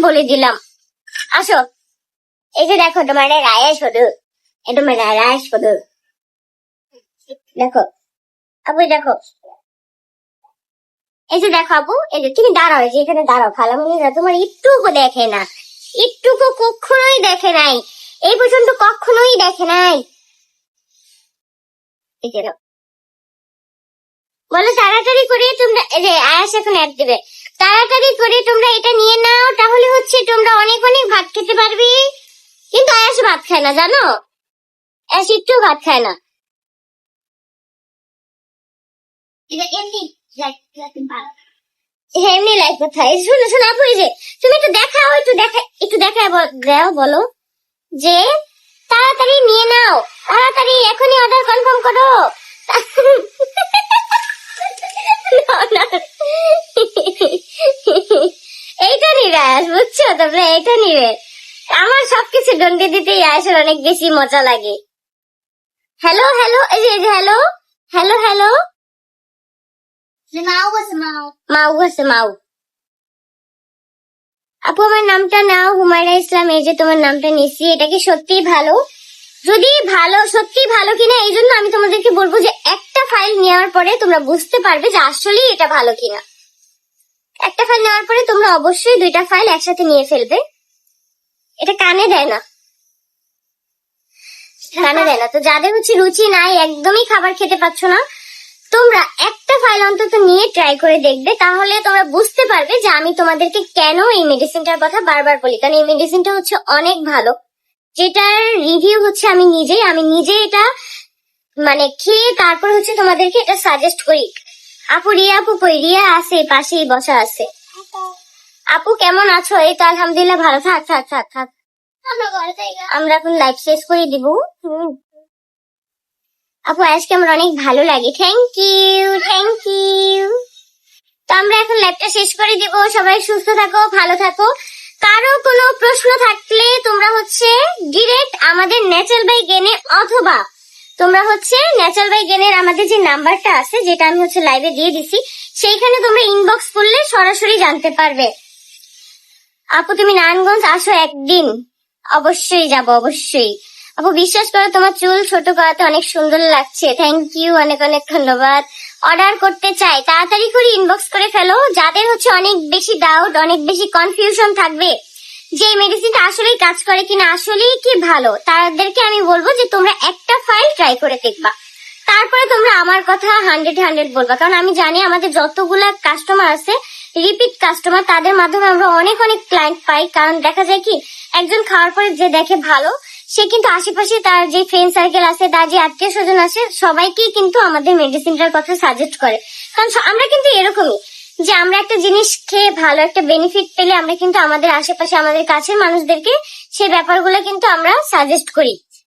বলে দিলাম। আসো, এই যে দেখো তোমার রায়া শুধু, এটা তোমার রায়া শুধু দেখো আপু, দেখো এই যে দেখো আপু, এই যে তুমি দাঁড়াও, এই যে এখানে দাঁড়াও, খালামণিরা তোমার একটুকু দেখে না, একটুকু কখনোই দেখে নাই, এই পর্যন্ত কখনোই দেখে নাই। এই যে বলো তাড়াতাড়ি করে তোমরা, এই যে আয়াস এখন অ্যাড দেবে, তাড়াতাড়ি করে তোমরা এটা নিয়ে নাও, তাহলে হচ্ছে তোমরা অনেক অনেক ভাত খেতে পারবে। কিন্তু আয়াস ভাত খায় না জানো, আয়াস একটু ভাত খায় না। এমনি লাইক কোথায়, শুনো শোনো আপু, এই যে তুমি একটু দেখাও, একটু দেখায় দাও, বলো যে তাড়াতাড়ি নিয়ে নাও, তাড়াতাড়ি এখনই অর্ডার কনফার্ম করো। এইটা নিবে আয়াস, বুঝছো তোমরা, এইটা নিবে। আমার সবকিছু দণ্ডে দিতে আয়াসের অনেক বেশি মজা লাগে। হ্যালো হ্যালো, এই যে হ্যালো হ্যালো হ্যালো, মাউ আছে মাউ। আপু আমার নামটা নাও, হুমায়রা ইসলাম, এই যে তোমার নামটা নিচ্ছি। এটা কি সত্যি ভালো? যদি ভালো, সত্যি ভালো কিনা এই জন্য আমি তোমাদেরকে বলবো যে একটা ফাইল নেওয়ার পরে তোমরা বুঝতে পারবে যে আসলেই এটা ভালো কিনা। একটা ফাইল নেওয়ার পরে তোমরা অবশ্যই দুইটা ফাইল একসাথে নিয়ে ফেলবে। এটা কানে দেয় না, কানে দেয় না। তো যাদের হচ্ছে রুচি নাই, একদমই খাবার খেতে পাচ্ছ না, তোমরা একটা ফাইল অন্তত নিয়ে ট্রাই করে দেখবে, তাহলে তোমরা বুঝতে পারবে যে আমি তোমাদেরকে কেন এই মেডিসিনটার কথা বারবার বলি। কারণ এই মেডিসিনটা হচ্ছে অনেক ভালো, যেটার রিভিউ হচ্ছে আমি নিজে এটা মানে খেয়ে তারপর হচ্ছে তোমাদেরকে এটা সাজেস্ট করি। আপু রিয়া, আপু কই? রিয়া আছে, পাশেই বসা আছে। আপু কেমন আছো? এই তো আলহামদুলিল্লাহ ভালো। থাক থাক থাক থাক, আমরা এখন লাইভ শেষ করে দিব। আপু আজকে আমার অনেক ভালো লাগে, থ্যাংক ইউ থ্যাংক ইউ। তো আমরা এখন লাইভটা শেষ করে দিব। সবাই সুস্থ থাকো, ভালো থাকো। কারো কোনো প্রশ্ন থাকলে তোমরা হচ্ছে ডিরেক্ট আমাদের ন্যাচারাল বাই গেনে, অথবা তোমরা হচ্ছে ন্যাচারাল বাই গেনের আমাদের যে নাম্বারটা আছে, যেটা আমি হচ্ছে লাইভে দিয়ে দিছি, সেইখানে তোমরা ইনবক্স করলে সরাসরি জানতে পারবে। আপু তুমি নারায়ণগঞ্জ আসো একদিন, অবশ্যই যাব, অবশ্যই। আপু বিশ্বাস করো তোমার চুল ছোট করাতে অনেক সুন্দর লাগছে, থ্যাংক ইউ, অনেক অনেক ধন্যবাদ। অর্ডার করতে চাই, তাড়াতাড়ি করে ইনবক্স করে ফেলো। যাদের হচ্ছে অনেক বেশি ডাউট, অনেক বেশি কনফিউশন থাকবে যে মেডিসিনটা আসলেই কাজ করে কিনা, আসলেই কি ভালো, তাদেরকে আমি বলবো যে তোমরা একটা ফাইল ট্রাই করে দেখবা, তারপরে তোমরা আমার কথা 100 বলবা। কারণ আমি জানি আমাদের যতগুলা কাস্টমার আছে, রিপিট কাস্টমার, তাদের মাধ্যমে আমরা অনেক অনেক ক্লায়েন্ট পাই। কারণ দেখা যায় কি, একজন খাওয়ার পরে যে দেখে ভালো, সে কিন্তু আশেপাশে তার যে ফ্রেন্ড সার্কেল আছে, তার যে আত্মীয় স্বজন আছে, সবাইকেই কিন্তু আমাদের মেডিসিনটার কথা সাজেস্ট করে। কারণ আমরা কিন্তু এরকমই, যে আমরা একটা জিনিস খেয়ে ভালো একটা বেনিফিট পেলে আমরা কিন্তু আমাদের আশেপাশে আমাদের কাছের মানুষদেরকে সেই ব্যাপারগুলো কিন্তু আমরা সাজেস্ট করি।